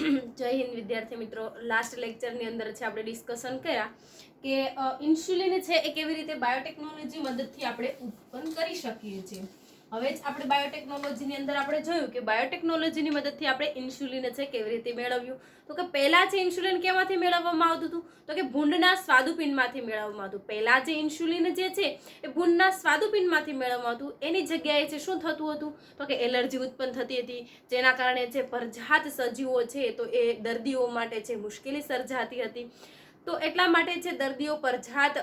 જય હિન્દ વિદ્યાર્થી મિત્રો, લાસ્ટ લેક્ચરની અંદર છે આપણે ડિસ્કશન કર્યા કે ઇન્સ્યુલિન છે એ કેવી રીતે બાયોટેકનોલોજી મદદથી આપણે ઉત્પન્ન કરી શકીએ છીએ. હવે જ આપણે બાયોટેકનોલોજીની અંદર આપણે જોયું કે બાયોટેકનોલોજીની મદદથી આપણે ઇન્સ્યુલિન છે કેવી રીતે મેળવ્યું. તો કે પહેલા જે ઇન્સ્યુલિન કેમાંથી મેળવવામાં આવતું હતું, તો કે ભૂંડના સ્વાદુપિંડમાંથી મેળવવામાં આવતું. પહેલા જે ઇન્સ્યુલિન જે છે એ ભૂંડના સ્વાદુપિંડમાંથી મેળવવામાં આવતું. એની જગ્યાએ છે શું થતું હતું, તો કે એલર્જી ઉત્પન્ન થતી હતી, જેના કારણે જે પરજાત સજીવો છે તો એ દર્દીઓ માટે છે મુશ્કેલી સર્જાતી હતી. તો એટલા માટે છે દર્દીઓ પરજાત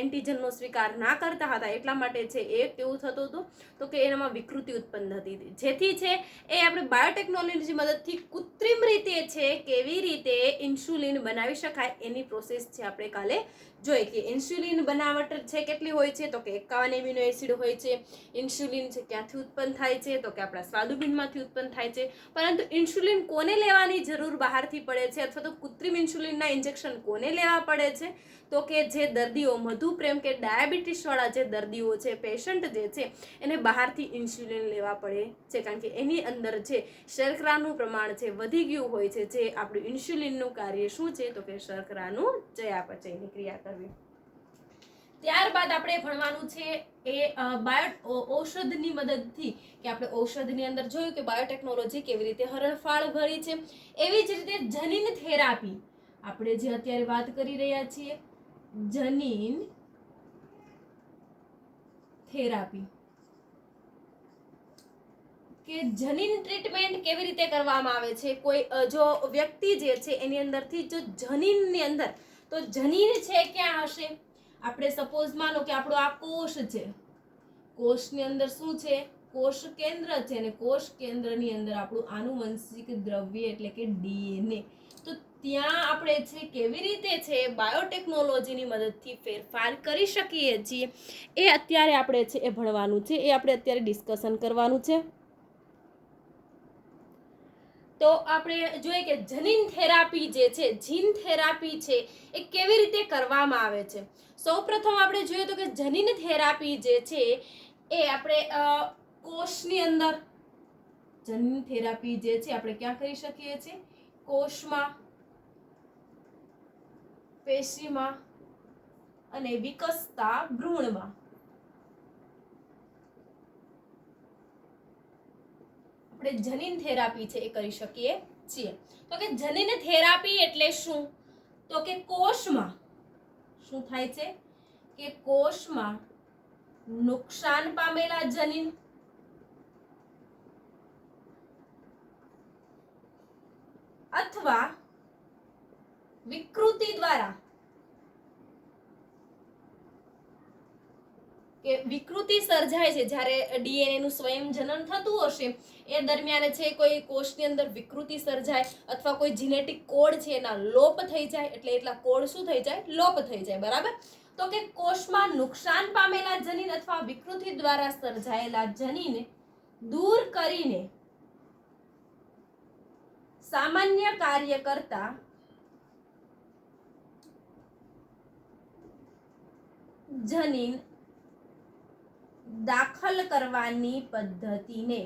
એન્ટીજનનો સ્વીકાર ના કરતા હતા. એટલા માટે છે એ કેવું થતું હતું, તો કે એનામાં વિકૃતિ ઉત્પન્ન થતી હતી. જેથી છે એ આપણે બાયોટેકનોલોજી મદદથી કૃત્રિમ રીતે છે કેવી રીતે ઇન્સ્યુલિન બનાવી શકાય એની પ્રોસેસ છે આપણે કાલે જોઈ કે ઇન્સ્યુલિન બનાવટ છે કેટલી હોય છે, તો કે 51 એમિનો એસિડ હોય છે. ઇન્સ્યુલિન છે ક્યાંથી ઉત્પન્ન થાય છે, તો કે આપણા સ્વાદુપિંડમાંથી ઉત્પન્ન થાય છે. પરંતુ ઇન્સ્યુલિન કોને લેવાની જરૂર બહારથી પડે છે, અથવા તો કૃત્રિમ ઇન્સ્યુલિનના ઇન્જેક્શન કોને લેવા પડે છે, તો કે જે દર્દીઓ મધુપ્રેમ કે ડાયાબિટીસ વાળા જે દર્દીઓ છે, પેશન્ટ જે છે એને બહારથી ઇન્સ્યુલિન લેવા પડે છે. કારણ કે એની અંદર જે શર્કરાનું પ્રમાણ છે વધી ગયું હોય છે. જે આપણું ઇન્સ્યુલિનનું કાર્ય શું છે, તો કે શર્કરાનું ચયાપચયની ક્રિયા કરવી. ત્યારબાદ આપણે ભણવાનું છે એ ઔષધની મદદથી કે આપણે ઔષધની અંદર જોયું કે બાયોટેકનોલોજી કેવી રીતે હરણફાળ ભરી છે. એવી જ રીતે જનીન થેરાપી આપણે જે અત્યારે વાત કરી રહ્યા છીએ, જનીન થેરાપી કે જનીન ટ્રીટમેન્ટ કેવી રીતે કરવામાં આવે છે. કોઈ જો વ્યક્તિ જે છે એની અંદરથી જો જનીનની અંદર, તો જનીન છે ક્યાં હશે, આપણે સપોઝ માનો કે આપણો આ કોષ છે, કોષની અંદર શું છે, કોષ કેન્દ્ર છે, અને કોષ કેન્દ્રની અંદર આપણું આનુવંશિક દ્રવ્ય એટલે કે ડીએનએ. તો ત્યાં આપણે છે કેવી રીતે છે બાયોટેકનોલોજીની મદદથી ફેરફાર કરી શકીએ છીએ એ અત્યારે આપણે છે એ ભણવાનું છે, એ આપણે અત્યારે ડિસ્કશન કરવાનું છે. તો આપણે જોઈએ કે જનીન થેરાપી જે છે, જીન થેરાપી છે એ કેવી રીતે કરવામાં આવે છે. સૌપ્રથમ આપણે જોઈએ તો કે જનીન થેરાપી જે છે એ આપણે કોષની અંદર જનીન થેરાપી જે છે આપણે ક્યાં કરી શકીએ છીએ, કોષમાં, પેશીમાં અને વિકસતા ભ્રૂણમાં આપણે જનીન થેરાપી છે એ કરી શકીએ છીએ. તો કે જનીન થેરાપી એટલે શું, તો કે કોષમાં શું થાય છે કે કોષમાં નુકસાન પામેલા જનીન અથવા વિકૃતિ દ્વારા કે વિકૃતિ સર્જાય છે જ્યારે ડીએનએ નું સ્વયં જનન થતું હશે એ દરમિયાન છે કોઈ કોષની અંદર વિકૃતિ સર્જાય અથવા કોઈ જીનેટિક કોડ છે એના લોપ થઈ જાય, એટલે એટલા કોડ શું થઈ જાય, લોપ થઈ જાય. બરાબર. તો કે કોષમાં નુકસાન પામેલા જનીન અથવા વિકૃતિ દ્વારા સર્જાયેલા જનીન દૂર કરીને સામાન્ય કાર્ય કરતા જનીન દાખલ કરવાની પદ્ધતિને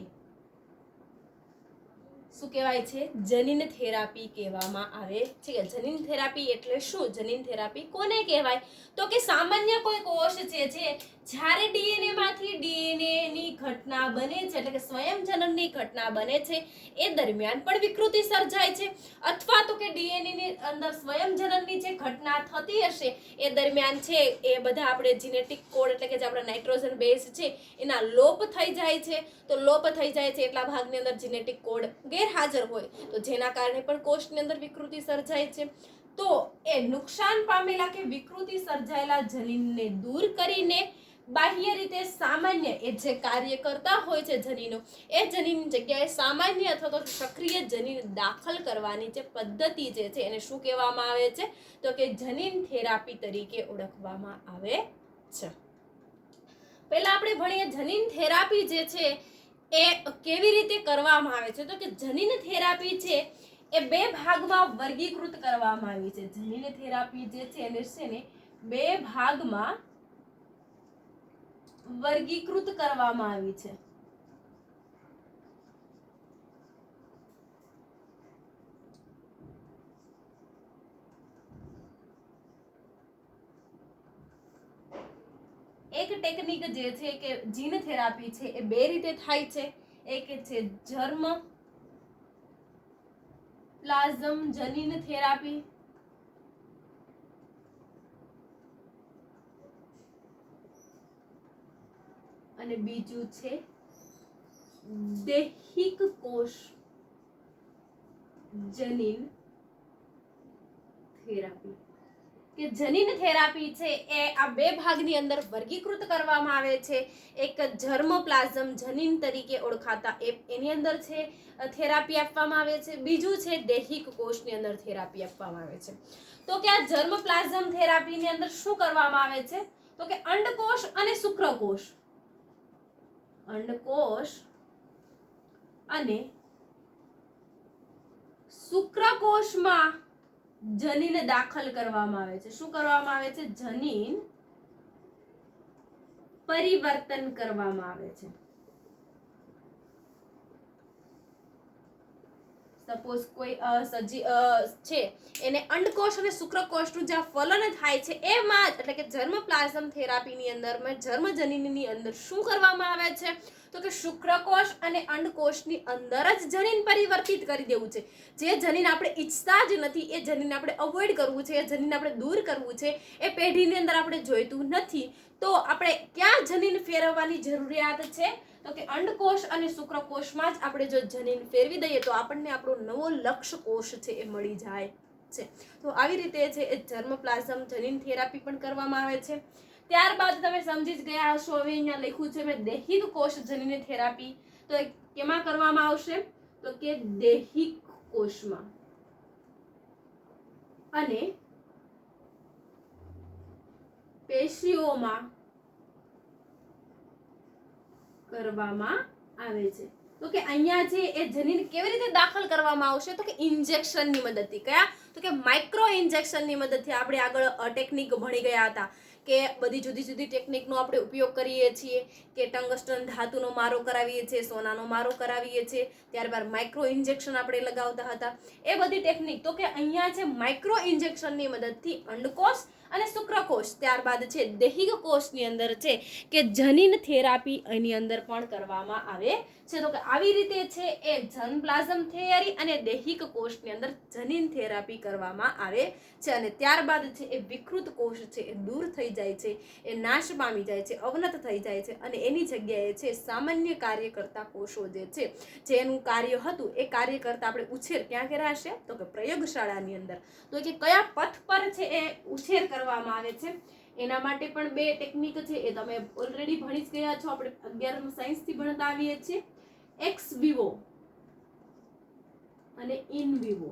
શું કહેવાય છે, જનીન થેરાપી કહેવામાં આવે છે. જનીન થેરાપી એટલે શું, જનીન થેરાપી કોને કહેવાય, તો કે સામાન્ય કોઈ કોષ છે જ્યારે ડીએનએ માંથી ડીએનએ ની ઘટના બને છે, એટલે કે સ્વયં જનનની ઘટના બને છે એ દરમિયાન પણ વિકૃતિ સર્જાય છે, અથવા તો કે ડીએનએ ની અંદર સ્વયં જનનની જે ઘટના થતી હશે એ દરમિયાન છે એ બધા આપણે જીનેટિક કોડ એટલે કે જે આપણા નાઇટ્રોજન બેઝ છે એના લોપ થઈ જાય છે. તો લોપ થઈ જાય છે એટલા ભાગની અંદર જીનેટિક કોડ ગેરહાજર હોય, તો જેના કારણે પણ કોષની અંદર વિકૃતિ સર્જાય છે. તો એ નુકસાન પામેલા કે વિકૃતિ સર્જાયેલા જનીનને દૂર કરીને બાહ્ય રીતે સામાન્ય એ જે કાર્ય કરતા હોય છે જનીનો, એ જનીનની જગ્યાએ સામાન્ય અથવા તો સક્રિય જનીન દાખલ કરવાની જે પદ્ધતિ જે છે એને શું કહેવામાં આવે છે, તો કે જનીન થેરાપી તરીકે ઓળખવામાં આવે છે. પહેલા આપણે ભણીએ જનીન થેરાપી જે છે એ કેવી રીતે કરવામાં આવે છે. તો કે જનીન થેરાપી છે એ બે ભાગમાં વર્ગીકૃત કરવામાં આવી છે. જનીન થેરાપી જે છે એને છે ને બે ભાગમાં વર્ગીકૃત કરવામાં આવી છે. એક ટેકનિક જે છે કે જીન થેરાપી છે એ બે રીતે થાય છે. એક છે જર્મ પ્લાઝમ જનીન થેરાપી અને બીજું છે દૈહિક કોષ જનીન થેરાપી. કે જનીન થેરાપી છે એ આ બે ભાગની અંદર વર્ગીકૃત કરવામાં આવે છે. એક જર્મ પ્લાઝમ જનીન તરીકે ઓળખાતા એની અંદર છે થેરાપી આપવામાં આવે છે. બીજું છે દૈહિક કોષની અંદર થેરાપી આપવામાં આવે છે. તો કે આ જર્મ પ્લાઝમ થેરાપીની અંદર શું કરવામાં આવે છે? તો કે અંડકોષ અને શુક્રકોષ, અંડકોષ અને શુક્રકોષમાં જનીન દાખલ કરવામાં આવે છે. શું કરવામાં આવે છે? જનીન પરિવર્તન કરવામાં આવે છે. સપોઝ કોઈ છે એને અંડકોષ અને શુક્રકોષનું જ્યાં ફલન થાય છે એમાં એટલે કે જર્મ પ્લાઝમ થેરાપીની અંદર જર્મ જનીનની અંદર શું કરવામાં આવે છે? તો કે શુક્રકોષ અને અંડકોષની અંદર જ જનીન પરિવર્તિત કરી દેવું છે. જે જનીન આપણે ઈચ્છતા જ નથી એ જનીન આપણે અવોઇડ કરવું છે, એ જનીન આપણે દૂર કરવું છે, એ પેઢીની અંદર આપણે જોઈતું નથી. તો આપણે ક્યાં જનીન ફેરવવાની જરૂરિયાત છે? તો કે અંડકોષ અને શુક્રકોષમાં જ આપણે જો જનીન ફેરવી દઈએ તો આપણને આપણો નવો લક્ષ્ય કોષ છે એ મળી જાય છે. તો આવી રીતે છે એ જર્મ પ્લાઝમ જનીન થેરાપી પણ કરવામાં આવે છે. ત્યારબાદ તમે સમજી જ ગયા હશો, હવે અહીંયા લખ્યું છે મેં દૈહિક કોષ જનીન થેરાપી. તો કેમાં કરવામાં આવશે? તો કે દૈહિક કોષમાં અને પેશીઓમાં કરવામાં આવે છે. તો કે અહીંયા છે એ જનીન કેવી રીતે દાખલ કરવામાં આવશે? તો કે ઇન્જેક્શનની મદદથી. કયા? તો કે માઇક્રો ઇન્જેક્શનની મદદથી. આપણે આગળ ટેકનિક ભણી ગયા હતા કે બધી જુદી જુદી ટેકનિકનો આપણે ઉપયોગ કરીએ છીએ કે ટંગસ્ટન ધાતુનો મારો કરાવીએ છીએ, સોનાનો મારો કરાવીએ છીએ, ત્યારબાદ માઇક્રો ઇન્જેક્શન આપણે લગાવતા હતા. એ બધી ટેકનિક તો કે અહીંયા છે માઇક્રો ઇન્જેક્શનની મદદથી અંડકોષ અને શુક્રકોષ ત્યારબાદ છે દૈહિક કોષની અંદર છે કે જનીન થેરાપી એની અંદર પણ કરવામાં આવે છે. તો કે આવી રીતે છે એ જર્મ પ્લાઝમ થેરાપી અને દૈહિક કોષની અંદર જનીન થેરાપી કરવામાં આવે છે. અને ત્યારબાદ છે એ વિકૃત કોષ છે એ દૂર થઈ જાય છે, એ નાશ પામી જાય છે, અવનત થઈ જાય છે અને એની જગ્યાએ છે સામાન્ય કાર્ય કરતા કોષો જે છે જેનું કાર્ય હતું એ કાર્ય કરતા આપણે ઉછેર ક્યાં કરાશે? તો કે પ્રયોગશાળાની અંદર. તો કે કયા પથ પર છે એ ઉછેર કરવામાં આવે છે એના માટે પણ બે ટેકનિક છે એ તમે ઓલરેડી ભણી જ ગયા છો. આપણે 11મા સાયન્સ થી ભણતા આવીએ છીએ. એક્સ વિવો અને ઇન વિવો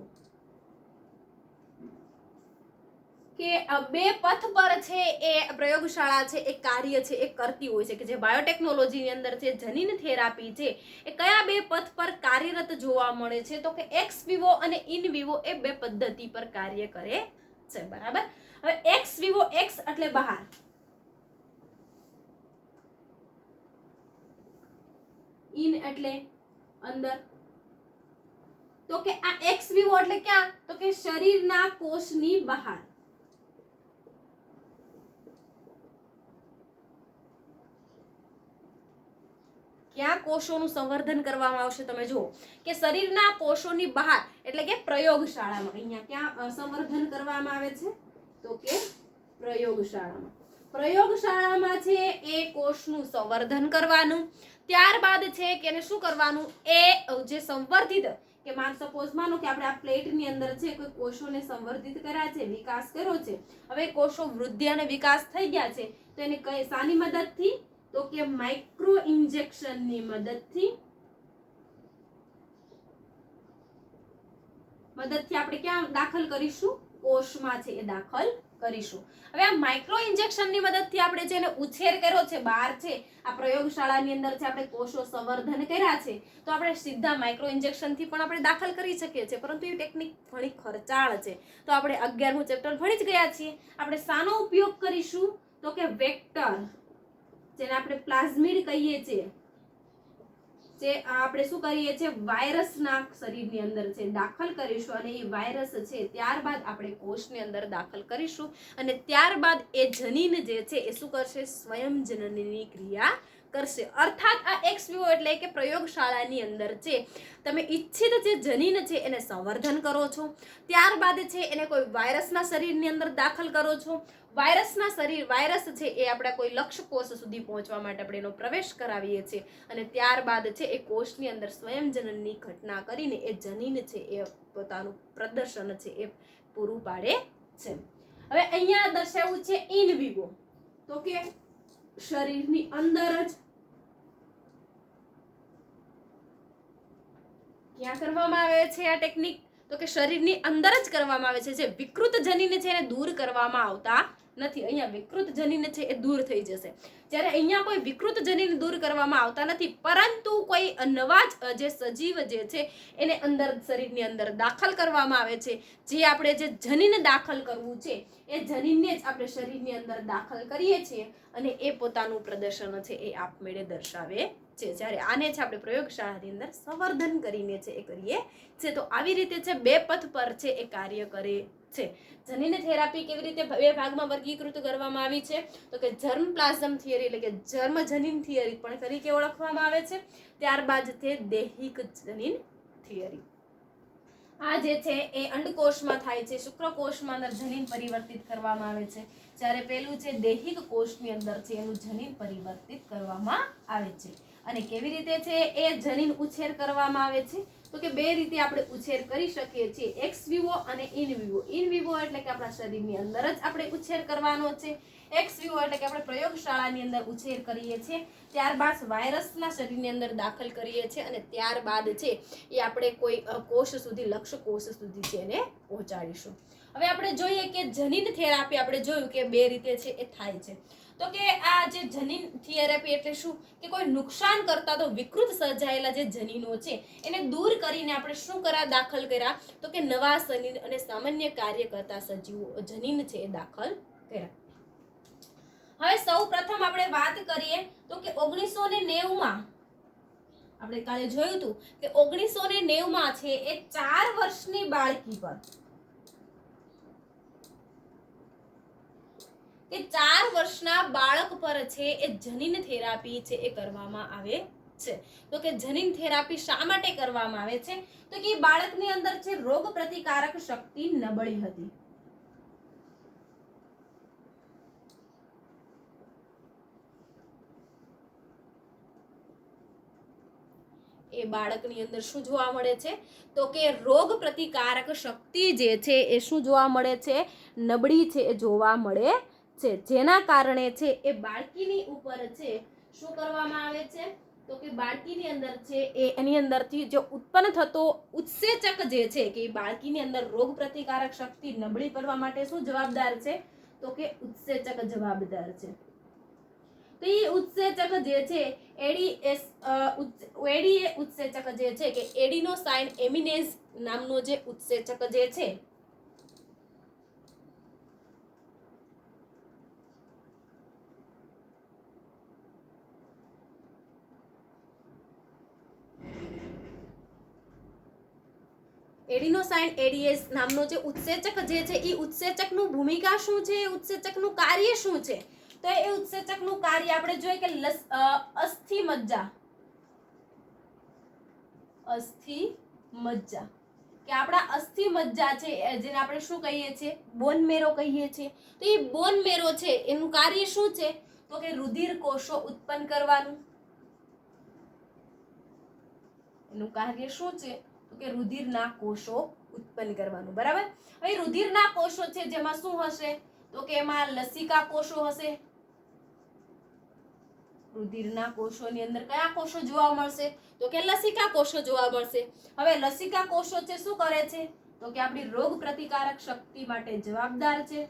કે બે પથ પર છે એ પ્રયોગશાળા છે એ કાર્ય છે એ કરતી હોય છે કે જે બાયોટેકનોલોજીની અંદર છે જનીન થેરાપી છે એ કયા બે પથ પર કાર્યરત જોવા મળે છે? તો કે એક્સ વિવો અને ઇન વિવો એ બે પદ્ધતિ પર કાર્ય કરે છે. બરાબર. હવે એક્સ વિવો, એક્સ એટલે બહાર, ઇન એટલે અંદર. તો કે આ એક્સ વિવો એટલે ક્યાં? તો કે શરીરના કોષની બહાર. ક્યાં કોષોનું સંવર્ધન કરવામાં આવશે? તમે જુઓ કે શરીરના કોષોની બહાર એટલે કે પ્રયોગશાળામાં. અહીંયા ક્યાં સંવર્ધન કરવામાં આવે છે? તો કે પ્રયોગશાળામાં. પ્રયોગશાળામાં છે એ કોષનું સંવર્ધન કરવાનું. ત્યારબાદ છે કે એને શું કરવાનું? એ જે સંવર્ધિત કે સપોઝ માનો કે આપણે આ પ્લેટની અંદર છે કોઈ કોષોને સંવર્ધિત કર્યા છે, વિકાસ કર્યો છે. હવે કોષો વૃદ્ધિ અને વિકાસ થઈ ગયા છે તો એને કઈ શાની મદદથી? તો કે માઇક્રો ઇન્જેક્શનની મદદથી આપણે ક્યાં દાખલ કરીશું? કોષમાં છે એ દાખલ કરીશું. હવે આ માઇક્રો ઇન્જેક્શનની મદદથી આપણે જેને ઉછેર કર્યો છે બહાર છે આ પ્રયોગશાળાની અંદર છે આપણે કોષો સંવર્ધન કર્યા છે તો આપણે સીધા માઇક્રો ઇન્જેક્શનથી પણ આપણે દાખલ કરી શકીએ છીએ, પરંતુ એ ટેકનિક ઘણી ખર્ચાળ છે. તો આપણે 11મું ચેપ્ટર ભણી જ ગયા છીએ. આપણે શાનો ઉપયોગ કરીશું? તો કે વેક્ટર, જેને આપણે પ્લાઝમિડ કહીએ છીએ, જે આપણે શું કરીએ છીએ, વાયરસના શરીરની અંદર છે દાખલ કરીશું અને એ વાયરસ છે ત્યારબાદ આપણે કોષની અંદર દાખલ કરીશું અને ત્યારબાદ એ જનીન જે છે એ શું કરશે, સ્વયં જનનની ક્રિયા કરશે. અર્થાત આ એક્સ વિવો એટલે કે પ્રયોગશાળાની અંદર છે તમે ઈચ્છિત જે જનીન છે એને સંવર્ધન કરો છો, ત્યારબાદ છે એને કોઈ વાયરસના શરીરની અંદર દાખલ કરો છો. વાયરસ છે એ આપણા કોઈ લક્ષ્ય કોષ સુધી પહોંચવા માટે આપણે એનો પ્રવેશ કરાવીએ છીએ અને ત્યારબાદ છે એ કોષની અંદર સ્વયં જનનની ઘટના કરીને એ જનીન છે એ પોતાનું પ્રદર્શન છે એ પૂરું પાડે છે. હવે અહીંયા દર્શાવ્યું છે ઇન વિવો, તો કે શરીરની અંદર જ ક્યાં કરવામાં આવે છે આ ટેકનિક, તો કે શરીરની અંદર જ કરવામાં આવે છે. જે વિકૃત જનીન છે એને દૂર કરવામાં આવતા નથી. અહીંયા વિકૃત જનીન છે એ દૂર થઈ જશે, જ્યારે અહીંયા કોઈ વિકૃત જનીન દૂર કરવામાં આવતા નથી, પરંતુ કોઈ નવા જે સજીવ જે છે એને અંદર શરીરની અંદર દાખલ કરવામાં આવે છે. જે આપણે જે જનીન દાખલ કરવું છે એ જનીનને જ આપણે શરીરની અંદર દાખલ કરીએ છીએ અને એ પોતાનું પ્રદર્શન છે એ આપમેળે દર્શાવે છે. જ્યારે આને છે આપણે પ્રયોગશાળાની અંદર સંવર્ધન કરીને છે એ કરીએ છે. તો આવી રીતે છે બે પથ પર છે એ કાર્ય કરે છે. જનીન થેરાપી કેવી રીતે બે ભાગમાં વર્ગીકૃત કરવામાં આવી છે, તો કે જર્મ પ્લાઝમ થિયરી એટલે કે જર્મ જનીન થિયરી પણ તરીકે ઓળખવામાં આવે છે. ત્યારબાદ તે દૈહિક જનીન થિયરી. આ જે છે એ અંડકોષમાં થાય છે, શુક્રકોષમાં અંદર જનીન પરિવર્તિત કરવામાં આવે છે, જ્યારે પેલું છે દૈહિક કોષની અંદર છે એનું જનીન પરિવર્તિત કરવામાં આવે છે. અને કેવી રીતે છે એ જનીન ઉછેર કરવામાં આવે છે, તો કે બે રીતે આપણે ઉછેર કરી શકીએ છીએ, એક્સ વિવો અને ઇન વિવો. ઇન વિવો એટલે કે આપણા શરીરની અંદર જ આપણે ઉછેર કરવાનો છે, એક્સ વિવો એટલે કે આપણે પ્રયોગશાળાની અંદર ઉછેર કરીએ છીએ, ત્યારબાદ વાયરસના શરીરની અંદર દાખલ કરીએ છીએ અને ત્યારબાદ છે એ આપણે કોઈ કોષ સુધી, લક્ષ્ય કોષ સુધી છે એને પહોંચાડીશું. હવે આપણે જોઈએ કે જનીન થેરાપી આપણે જોયું કે બે રીતે છે એ થાય છે. તો કે આ જે જનીન થેરાપી એટલે શું, કે કોઈ નુકસાન કરતા તો વિકૃત સર્જાયેલા જે જનીનો છે એને દૂર કરીને આપણે શું દાખલ કર્યા, તો કે નવા જનીન અને સામાન્ય કાર્ય કરતા સજીવો જનીન છે એ દાખલ કર્યા. હવે સૌ પ્રથમ આપણે વાત કરીએ તો કે 1990 આપણે કાલે જોયું હતું કે 1990 છે એ 4 વર્ષની બાળકી પર કે 4 વર્ષના બાળક પર છે એ જનીન થેરાપી છે એ કરવામાં આવે છે. તો કે જનીન થેરાપી શા માટે કરવામાં આવે છે, તો કે બાળકની અંદર છે રોગ પ્રતિકારક શક્તિ નબળી હતી. એ બાળકની અંદર શું જોવા મળે છે, તો કે રોગ પ્રતિકારક શક્તિ જે છે એ શું જોવા મળે છે, નબળી છે એ જોવા મળે છે. જેના કારણે છે એ બાળકીની ઉપર છે શું કરવામાં આવે છે, તો કે બાળકીની અંદર છે એ એની અંદરથી જે ઉત્પન્ન થતો ઉત્સેચક જે છે કે બાળકીની અંદર રોગ પ્રતિકારક શક્તિ નબળી કરવા માટે શું જવાબદાર છે, તો કે ઉત્સેચક જવાબદાર છે. તો એ ઉત્સેચક જે છે એડી ઉત્સેચક જે છે કે એડિનોસાઇન એમિનેઝ નામનો જે ઉત્સેચક જે છે એડિનોસાઇન એડીએસ નામનો જે ઉત્સેચક જે છે એ ઉત્સેચકનું ભૂમિકા શું છે, ઉત્સેચકનું કાર્ય શું છે, તો એ ઉત્સેચકનું કાર્ય આપણે જોઈએ કે અસ્થિ મજ્જા કે આપણા અસ્થિ મજ્જા છે જેને આપણે શું કહીએ છીએ, બોન મેરો કહીએ છીએ. તો એ બોન મેરો છે એનું કાર્ય શું છે, તો કે રુધિર કોષો ઉત્પન્ન કરવાનું. એનું કાર્ય શું છે, તો કે રુધિરના કોષો ઉત્પન્ન કરવાનું. બરાબર. હવે રુધિરના કોષો છે જેમાં શું હશે, તો કે એમાં લસિકા કોષો હશે. રુધિરના કોષોની અંદર કયા કોષો જોવા મળશે, તો કે લસિકા કોષો જોવા મળશે. હવે લસિકા કોષો છે શું કરે છે, તો કે આપણી રોગ પ્રતિકારક શક્તિ માટે જવાબદાર છે.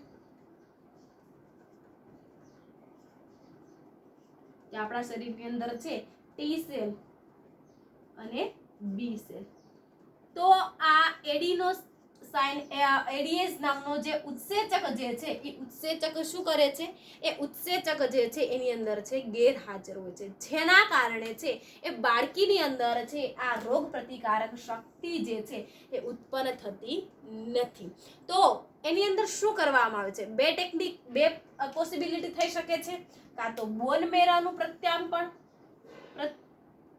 કે આપણા શરીરની અંદર છે ટી સેલ અને બી સેલ. તો આ સાઇન એડીએસ નામનો જે ઉત્સેચક જે છે એ ઉત્સેચક શું કરે છે, એ ઉત્સેચક જે છે એની અંદર છે ગેરહાજર હોય છે, જેના કારણે છે એ બાળકીની અંદર છે આ રોગ પ્રતિકારક શક્તિ જે છે એ ઉત્પન્ન થતી નથી. તો એની અંદર શું કરવામાં આવે છે, બે પોસિબિલિટી થઈ શકે છે. કાં તો બોન મેરાનું પ્રત્યાર્પણ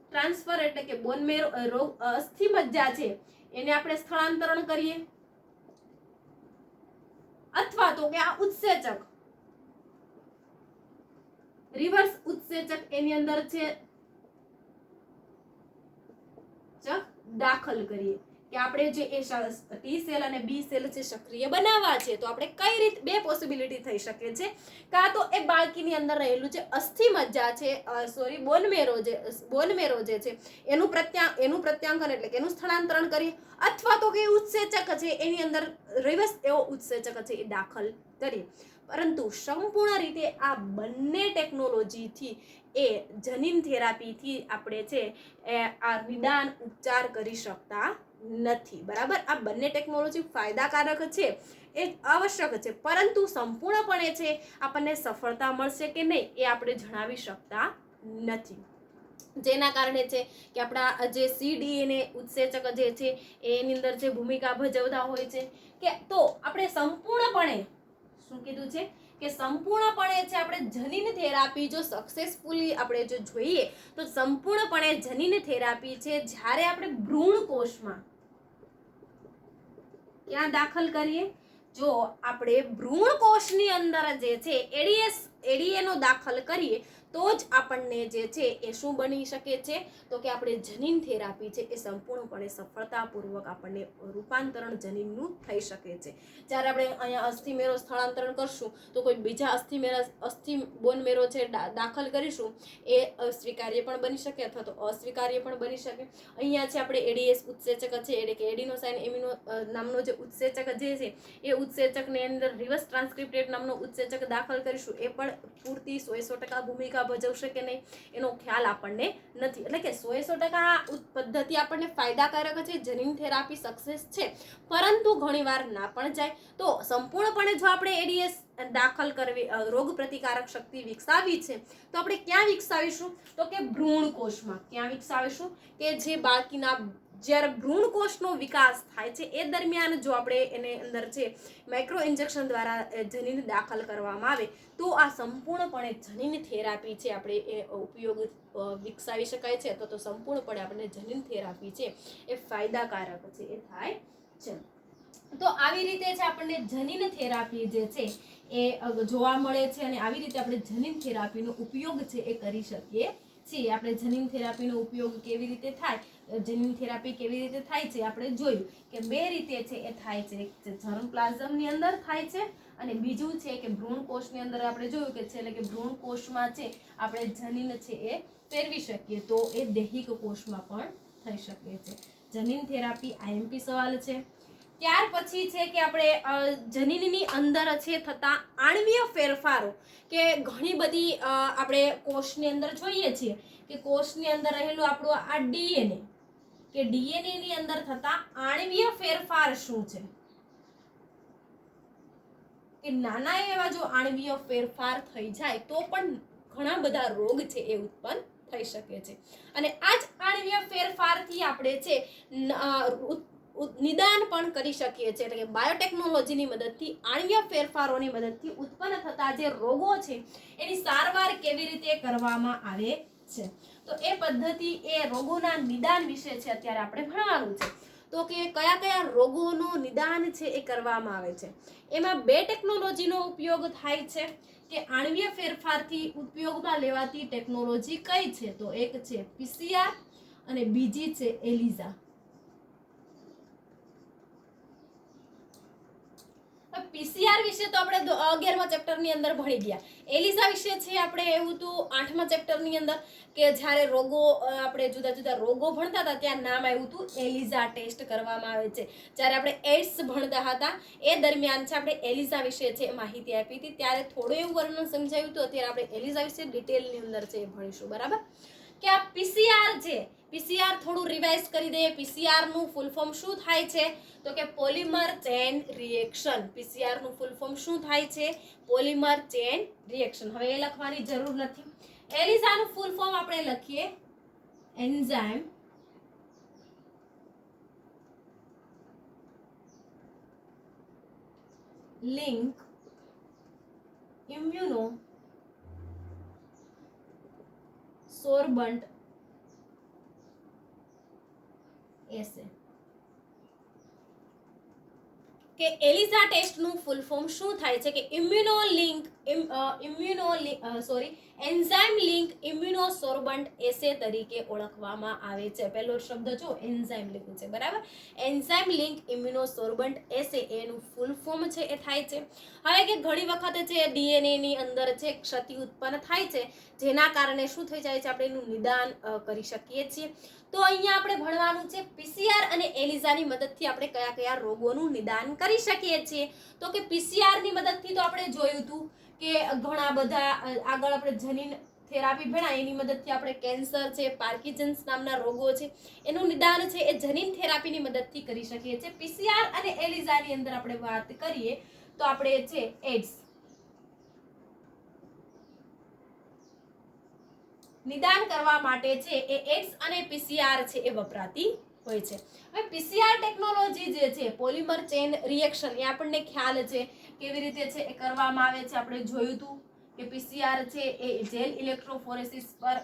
ટ્રાન્સફર એટલે કે બોન મેરો રોગ અસ્થિ મજ્જા છે એને આપણે સ્થળાંતરણ કરીએ, અથવા તો કે આ ઉત્સેચક રિવર્સ ઉત્સેચક એની અંદર છે દાખલ કરીએ કે આપણે જે ટી સેલ અને બી સેલ છે સક્રિય બનાવવા છે. તો આપણે કઈ રીતે બે પોસિબિલિટી થઈ શકે છે. કાં તો એ બાળકીની અંદર રહેલું છે અસ્થિ મજ્જા છે બોન મેરો જે છે એનું પ્રત્યાંકન એટલે કે એનું સ્થળાંતરણ કરીએ, અથવા તો કે ઉત્સેચક છે એની અંદર રિવર્સ એવો ઉત્સેચક છે એ દાખલ કરીએ. પરંતુ સંપૂર્ણ રીતે આ બંને ટેકનોલોજીથી એ જનીન થેરાપીથી આપણે છે આ નિદાન ઉપચાર કરી શકતા નથી. બરાબર, આ બંને ટેકનોલોજી ફાયદાકારક છે એ આવશ્યક છે, પરંતુ સંપૂર્ણપણે છે આપણને સફળતા મળશે કે નહીં એ આપણે જણાવી શકતા નથી. જેના કારણે છે કે આપણા જે સીડીએનએ ઉત્સેચક જે છે એની અંદર જે ભૂમિકા ભજવતા હોય છે કે તો આપણે સંપૂર્ણપણે શું કીધું છે કે સંપૂર્ણપણે છે આપણે જનીન થેરાપી જો સક્સેસફુલી આપણે જો જોઈએ તો સંપૂર્ણપણે જનીન થેરાપી છે જ્યારે આપણે ભ્રૂણ કોષમાં ક્યાં દાખલ કરીએ, જો આપણે ભ્રૂણ કોષની અંદર જે છે એડીએનો દાખલ કરીએ તો જ આપણને જે છે એ શું બની શકે છે, તો કે આપણે જનીન થેરાપી છે એ સંપૂર્ણપણે સફળતાપૂર્વક આપણને રૂપાંતરણ જનીનનું થઈ શકે છે. જ્યારે આપણે અહીંયા અસ્થિમેરો સ્થળાંતરણ કરશું તો કોઈ બીજા અસ્થિ બોન મેરો છે દાખલ કરીશું એ સ્વીકાર્ય પણ બની શકે અથવા તો અસ્વીકાર્ય પણ બની શકે. અહીંયા છે આપણે એડીએસ ઉત્સેચક છે એટલે કે એડિનોસાઇન એમિનો નામનો જે ઉત્સેચક જે છે એ ઉત્સેચકની અંદર રિવર્સ ટ્રાન્સક્રિપ્ટેડ નામનો ઉત્સેચક દાખલ કરીશું, એ પણ પૂરતી 100% ભૂમિકા ભજવશે કે નહીં એનો ખ્યાલ આપણને નથી. એટલે કે 100% પદ્ધતિ આપણને ફાયદાકારક છે, જનીન થેરાપી સક્સેસ છે, પરંતુ ઘણીવાર ના પણ જાય. તો સંપૂર્ણપણે જો આપણે એડીએસ દાખલ કરવી રોગ પ્રતિકારક શક્તિ વિકસાવી છે તો આપણે ક્યાં વિકસાવીશું, તો કે ભ્રૂણ કોષમાં. ક્યાં વિકસાવીશું કે જે બાળકીના જ્યારે ભ્રૂણ કોષનો વિકાસ થાય છે એ દરમિયાન જો આપણે એને અંદર છે માઇક્રો ઇન્જેક્શન દ્વારા જનીન દાખલ કરવામાં આવે તો આ સંપૂર્ણપણે જનીન થેરાપી છે આપણે એ ઉપયોગ વિકસાવી શકાય છે, અથવા તો સંપૂર્ણપણે આપણને જનીન થેરાપી છે એ ફાયદાકારક છે એ થાય છે. તો આવી રીતે છે આપણને જનીન થેરાપી જે છે એ જોવા મળે છે અને આવી રીતે આપણે જનીન થેરાપીનો ઉપયોગ છે એ કરી શકીએ છીએ. આપણે જનીન થેરાપીનો ઉપયોગ કેવી રીતે થાય, જનીન થેરાપી કેવી રીતે થાય છે આપણે જોયું કે બે રીતે છે એ થાય છે. એક છે જર્મપ્લાઝમની અંદર થાય છે અને બીજું છે કે ભ્રૂણ કોષની અંદર આપણે જોયું કે છે એટલે કે ભ્રૂણ કોષમાં છે આપણે જનીન છે એ ફેરવી શકીએ તો એ દૈહિક કોષમાં પણ થઈ શકે છે. જનીન થેરાપી આઈએમપી સવાલ છે. ત્યાર પછી છે કે આપણે જનીનની અંદર છે થતા આણ્વીય ફેરફારો કે ઘણી બધી આપણે કોષની અંદર જોઈએ છીએ કે કોષની અંદર રહેલું આપણું આ ડીએનએ કે ડીએનએ ની અંદર થતા આણ્વીય ફેરફાર શું છે કે નાના એવા જો આણ્વીય ફેરફાર થઈ જાય તો પણ ઘણા બધા રોગ છે એ ઉત્પન્ન થઈ શકે છે. અને આ જ આણ્વીય ફેરફારથી આપણે છે નિદાન પણ કરી શકીએ છીએ. એટલે કે બાયોટેકનોલોજીની મદદથી આણ્વીય ફેરફારોની મદદથી ઉત્પન્ન થતા જે રોગો છે એની સારવાર કેવી રીતે કરવામાં આવે છે. તો એ પદ્ધતિ એ રોગોના નિદાન વિશે છે અત્યારે આપણે ભણવાનું છે. તો કે કયા કયા રોગોનું નિદાન છે એ કરવામાં આવે છે. એમાં બે ટેકનોલોજીનો ઉપયોગ થાય છે કે આણ્વીય ફેરફારથી ઉપયોગમાં લેવાતી ટેકનોલોજી કઈ છે, તો એક છે પીસીઆર અને બીજી છે એલિઝા. પીસીઆર વિશે તો આપણે 11મા ચેપ્ટરની અંદર ભણી ગયા. એલિઝા વિશે છે આપણે એવું તો 8મા ચેપ્ટરની અંદર કે જ્યારે રોગો આપણે જુદા જુદા રોગો ભણતા હતા ત્યાં નામ આવ્યું હતું એલિઝા ટેસ્ટ કરવામાં આવે છે. જ્યારે આપણે એડ્સ ભણતા હતા એ દરમિયાન છે આપણે એલિઝા વિશે છે માહિતી આપી હતી, ત્યારે થોડું એવું વર્ણન સમજાયું હતું. અત્યારે આપણે એલિઝા વિશે ડિટેલની અંદર છે એ ભણીશું. બરાબર, કે આ પીસીઆર છે, પીસીઆર થોડું રિવાઇઝ કરી દઈએ. પીસીઆર નું ફૂલ ફોર્મ શું થાય છે? તો કે પોલિમર ચેન રિએક્શન. પીસીઆર નું ફૂલ ફોર્મ શું થાય છે? Polymer chain reaction. હવે એ લખવાની જરૂર નથી. એલિઝા નું ફૂલ ફોર્મ આપણે લખીએ એન્ઝાઇમ લિંક ઇમ્યુનો સોર્બન્ટ એસે. કે એલિઝા ટેસ્ટ નું ફૂલ ફોર્મ શું થાય છે? કે એન્ઝાઇમ લિંક ઇમ્યુનોસોર્બન્ટ એસે તરીકે ઓળખવામાં આવે છે. પહેલો શબ્દ જો એન્ઝાઇમ લખ્યું છે, બરાબર. એન્ઝાઇમ લિંક ઇમ્યુનોસોર્બન્ટ એસે એનું ફૂલ ફોર્મ છે એ થાય છે. હવે કે ઘણી વખત છે ડીએનએ ની અંદર છે ક્ષતિ ઉત્પન્ન થાય છે, જેના કારણે શું થઈ જાય છે? આપણે એનું નિદાન કરી શકીએ છીએ. તો અહીંયા આપણે ભણવાનું છે પીસીઆર અને એલિઝાની મદદથી આપણે કયા કયા રોગોનું નિદાન કરી શકીએ છીએ. તો કે પીસીઆર ની મદદથી તો આપણે જોયું હતું કે ઘણા બધા આગળ આપણે જનીન થેરાપી ભણ્યા, એની મદદથી આપણે કેન્સર છે, પાર્કિન્સન્સ નામના રોગો છે, એનું નિદાન છે એ જનીન થેરાપીની મદદથી કરી શકીએ છીએ. પીસીઆર અને એલિઝાની અંદર આપણે વાત કરીએ તો આપણે છે એડ્સ નિદાન કરવા માટે છે એ એડ્સ અને પીસીઆર છે એ વપરાતી હોય છે. હવે પીસીઆર ટેકનોલોજી જે છે પોલિમર ચેન રિએક્શન, એ આપણને ખ્યાલ છે કેવી રીતે છે એ કરવામાં આવે છે. આપણે જોયું હતું કે પીસીઆર છે એ જેલ ઇલેક્ટ્રોફોરેસિસ પર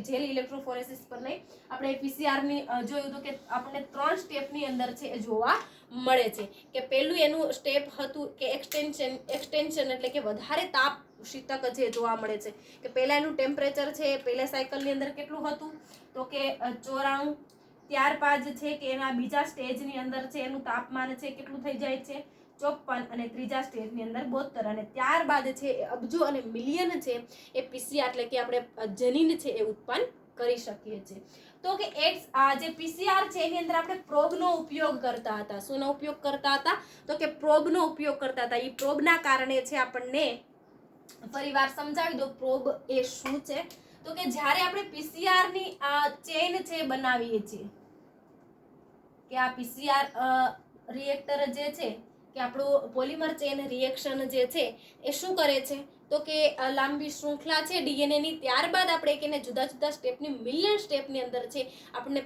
જેલ ઇલેક્ટ્રોફોરેસિસ પર નહીં, આપણે પીસીઆર ની જોયું હતું કે આપણને 3 સ્ટેપની અંદર છે એ જોવા મળે છે. કે પહેલું એનું સ્ટેપ હતું કે એક્સટેન્શન એટલે કે વધારે તાપ શીતક જે જોવા મળે છે. કે પહેલા એનું ટેમ્પરેચર છે પહેલા સાયકલની અંદર કેટલું હતું? તો કે 94. ત્યારબાદ છે કે એના બીજા સ્ટેજની અંદર છે એનું તાપમાન છે કેટલું થઈ જાય છે? 54. અને ત્રીજા સ્ટેજની અંદર 72. અને ત્યારબાદ છે અબજો અને મિલિયન છે એ પીસીઆર એટલે કે આપણે જનીન છે એ ઉત્પન્ન કરી શકીએ છીએ. તો કે એડ્સ જે પીસીઆર છે એની અંદર આપણે પ્રોબનો ઉપયોગ કરતા હતા. શોનો ઉપયોગ કરતા હતા? તો કે પ્રોબનો ઉપયોગ કરતા હતા. એ પ્રોબના કારણે છે આપણને ફરીવાર સમજાવી દો પ્રોબ એ શું છે. તો કે જ્યારે આપણે પીસીઆર ની ચેન છે બનાવીએ છીએ, કે આ પીસીઆર રિએક્ટર જે છે કે આપણું પોલિમર ચેન રિએક્શન જે છે એ શું કરે છે? તો કે લાંબી શૃંખલા છે ડીએનએ ની, ત્યારબાદ આપણે એને જુદા જુદા સ્ટેપની મિલિયન સ્ટેપની અંદર છે આપણને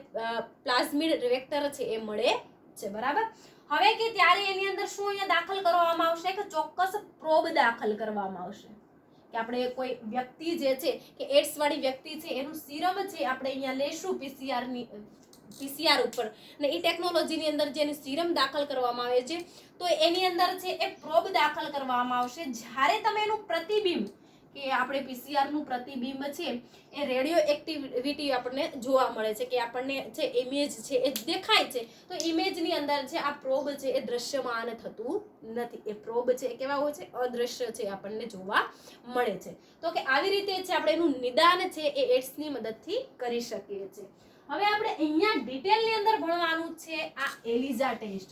પ્લાઝમિડ વેક્ટર છે એ મળે છે, બરાબર. હવે કે ત્યારે એની અંદર શું અહીંયા દાખલ કરવામાં આવશે? કે ચોક્કસ પ્રોબ દાખલ કરવામાં આવશે. કે આપણે કોઈ વ્યક્તિ જે છે કે એડ્સ વાળી વ્યક્તિ છે એનું સીરમ છે આપણે અહીંયા લેશું પીસીઆર ઉપર, અને એ ટેકનોલોજીની અંદર જેની સીરમ દાખલ કરવામાં આવે છે તો એની અંદર છે એ પ્રોબ દાખલ કરવામાં આવશે. જ્યારે તમે એનું પ્રતિબિંબ કે આપણે પીસીઆર નું પ્રતિબિંબ છે એ રેડિયો એક્ટિવિટી આપણને જોવા મળે છે, કે આપણને છે ઇમેજ છે એ દેખાય છે, તો ઇમેજની અંદર છે આ પ્રોબ છે એ દ્રશ્યમાન થતું નથી. એ પ્રોબ છે એ કેવા હોય છે? અદ્રશ્ય છે, આપણને જોવા મળે છે. તો કે આવી રીતે છે આપણે એનું નિદાન છે એ એડ્સની મદદથી કરી શકીએ છીએ. હવે આપણે અહીંયા ડિટેલની અંદર ભણવાનું છે આ એલિઝા ટેસ્ટ.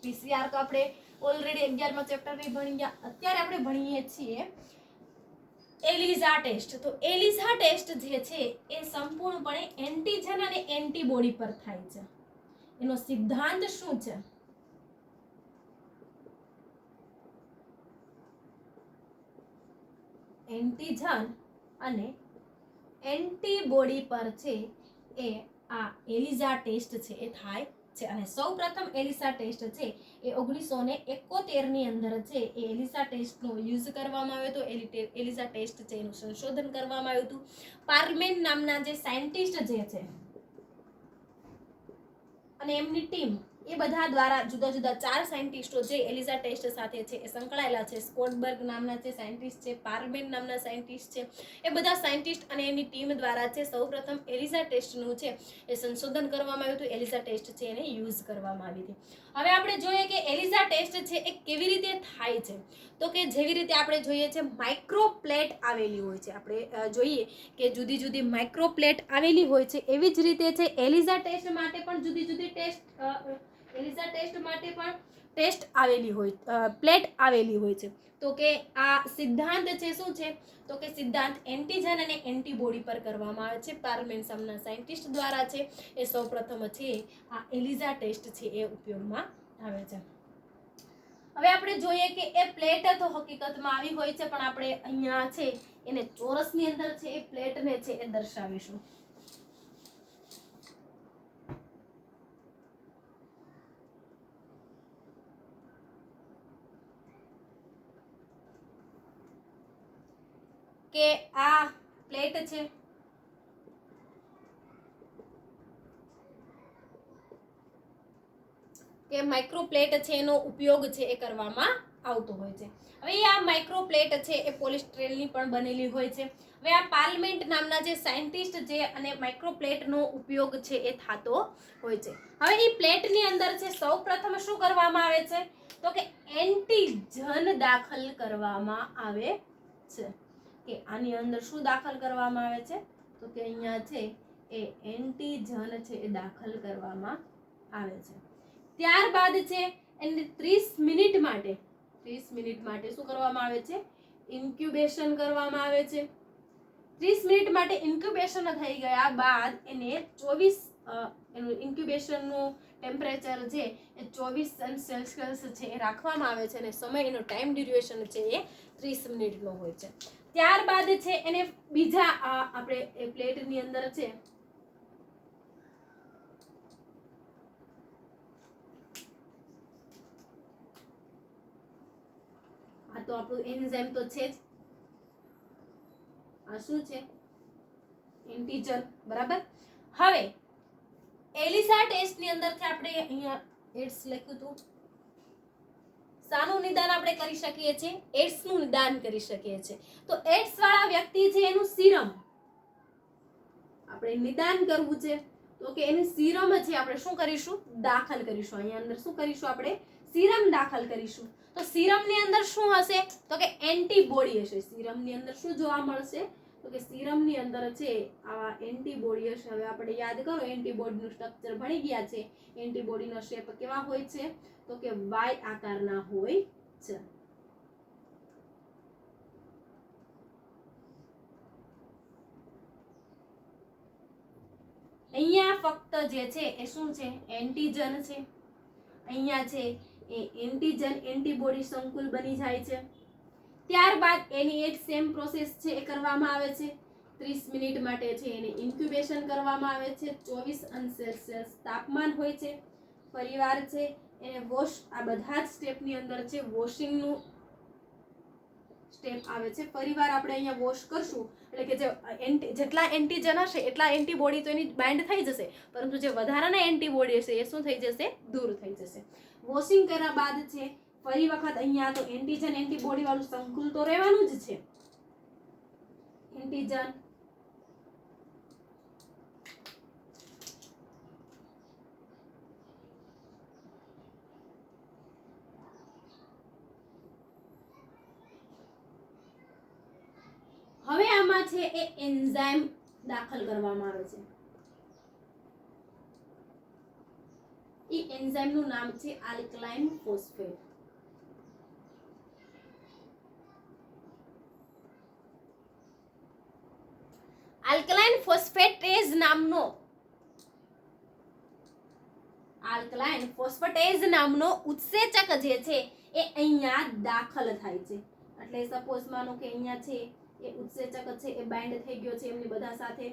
પીસીઆર તો આપણે ઓલરેડી 11મા ચેપ્ટરમાં ભણી ગયા. અત્યારે આપણે ભણીએ છીએ એલિઝા ટેસ્ટ. તો એલિઝા ટેસ્ટ જે છે એ સંપૂર્ણપણે એન્ટીજન અને એન્ટીબોડી પર થાય છે. એનો સિદ્ધાંત શું છે? એન્ટીજન અને એન્ટીબોડી પર છે એ આ એલિઝા ટેસ્ટ છે એ થાય છે. અને સૌપ્રથમ એલિઝા ટેસ્ટ છે એ 1971 ની અંદર છે એ એલિઝા ટેસ્ટનો યુઝ કરવામાં આવ્યો હતો. એલિઝા ટેસ્ટ છે એનું સંશોધન કરવામાં આવ્યું હતું. પાર્મેન નામના જે સાયન્ટિસ્ટ જે છે અને એમની ટીમ એ બધા દ્વારા જુદા જુદા 4 સાયન્ટિસ્ટો જે એલિઝા ટેસ્ટ સાથે છે એ સંકળાયેલા છે. સ્કોટબર્ગ નામના જે સાયન્ટિસ્ટ છે, પાર્મેન નામના સાયન્ટિસ્ટ છે, એ બધા સાયન્ટિસ્ટ અને એની ટીમ દ્વારા છે સૌપ્રથમ એલિઝા ટેસ્ટનું છે એ સંશોધન કરવામાં આવ્યું હતું. એલિઝા ટેસ્ટ છે એને યુઝ કરવામાં આવી હતી. હવે આપણે જોઈએ કે એલિઝા ટેસ્ટ છે એ કેવી રીતે થાય છે. તો કે જેવી રીતે આપણે જોઈએ છે માઇક્રોપ્લેટ આવેલી હોય છે, આપણે જોઈએ કે જુદી જુદી માઇક્રોપ્લેટ આવેલી હોય છે, એવી જ રીતે છે એલિઝા ટેસ્ટ માટે પણ જુદી જુદી એલિઝા ટેસ્ટ માટે પણ ટેસ્ટ આવેલી હોય પ્લેટ આવેલી હોય છે. તો કે આ સિદ્ધાંત છે શું છે તો કે સિદ્ધાંત એન્ટીજન અને એન્ટીબોડી પર કરવામાં આવે છે. પાર્મેન્સમના સાયન્ટિસ્ટ દ્વારા છે એ સૌપ્રથમ છે આ એલિઝા ટેસ્ટ છે એ ઉપયોગમાં આવે છે. હવે આપણે જોઈએ કે એ પ્લેટ તો હકીકતમાં આવી હોય છે, પણ આપણે અહીંયા છે એને ચોરસની અંદર છે એ પ્લેટને છે એ દર્શાવીશું. કે આ પ્લેટ છે કે માઇક્રો પ્લેટ છે એનો ઉપયોગ છે એ કરવામાં આવતો હોય છે. હવે આ માઇક્રો પ્લેટ છે એ પોલિસ્ટ્રેનની પણ બનેલી હોય છે. હવે આ પાર્લમેન્ટ નામના જે સાયન્ટિસ્ટ છે અને માઇક્રો પ્લેટનો ઉપયોગ છે એ થતો હોય છે. હવે એ પ્લેટની અંદર છે સૌપ્રથમ શું કરવામાં આવે છે તો કે એન્ટીજન દાખલ કરવામાં આવે છે. કે આની અંદર શું દાખલ કરવામાં આવે છે તો કે અહીંયા છે એ એન્ટીજન છે એ દાખલ કરવામાં આવે છે. ત્યારબાદ છે એને 30 મિનિટ માટે શું કરવામાં આવે છે ઇન્ક્યુબેશન કરવામાં આવે છે. 30 મિનિટ માટે ઇન્ક્યુબેશન થઈ ગયા બાદ એને 24 એનું ઇન્ક્યુબેશનનું ટેમ્પરેચર છે એ 24 સેલ્સિયસ છે એ રાખવામાં આવે છે અને સમયનો ટાઈમ ડ્યુરેશન છે એ 30 મિનિટનો હોય છે. ત્યારબાદ છે એને બીજા આપણે એ પ્લેટની અંદર છે આ તો આપણું એન્ઝાઇમ તો છે જ. આ શું છે એન્ટીજન, બરાબર. હવે એલિઝા ટેસ્ટની અંદરથી આપણે અહીંયા એડ્સ લખ્યું હતું. શાનું નિદાન આપણે કરી શકીએ છીએ એડ્સનું નિદાન કરી શકીએ છીએ. તો એડ્સ વાળા વ્યક્તિ છે એનું સીરમ આપણે નિદાન કરવું છે તો કે એની સીરમ છે આપણે શું કરીશું દાખલ કરીશું. અહીંયા અંદર શું કરીશું આપણે સીરમ દાખલ કરીશું. તો સીરમની અંદર શું હશે તો કે એન્ટીબોડી હશે. સીરમની અંદર શું જોવા મળશે તો કે સીરમની અંદર છે આવા એન્ટીબોડી હશે. હવે આપણે યાદ કરો એન્ટીબોડીનું સ્ટ્રક્ચર ભણી ગયા છે. એન્ટીબોડીનો શેપ કેવા હોય છે તો કે વાય આકારના હોય છે. અહીંયા ફક્ત જે છે એ શું છે એન્ટીજન છે. અહીંયા છે એ એન્ટીજન એન્ટીબોડી સંકુલ બની જાય છે. ત્યારબાદ એની એક સેમ પ્રોસેસ છે એ કરવામાં આવે છે. 30 મિનિટ માટે છે એને ઇન્ક્યુબેશન કરવામાં આવે છે. 24 સેલ્સિયસ તાપમાન હોય છે. ફરીવાર છે એને વોશ આ બધા જ સ્ટેપની અંદર છે વોશિંગનું સ્ટેપ આવે છે. ફરીવાર આપણે અહીંયા વોશ કરશું એટલે કે જેટલા એન્ટીજન હશે એટલા એન્ટીબોડી તો એની બાઇન્ડ થઈ જશે, પરંતુ જે વધારાના એન્ટીબોડી હશે એ શું થઈ જશે દૂર થઈ જશે. વોશિંગ કર્યા બાદ છે ફરી વખત અહીંયા તો એન્ટીજન એન્ટીબોડી વાળું સંકુલ તો રહેવાનું જ છે. એન્ટીજન હવે આમાં છે એ એન્ઝાઇમ દાખલ કરવામાં આવે છે. એ એન્ઝાઇમનું નામ છે આલ્કલાઇન ફોસ્ફેટ. આલ્કલાઇન ફોસ્ફેટેઝ નામનો ઉત્સેચક જે છે એ અહીંયા દાખલ થાય છે. એટલે સપોઝ માનો કે અહીંયા છે એ ઉત્સેચક છે એ બાઇન્ડ થઈ ગયો છે એમની બધા સાથે,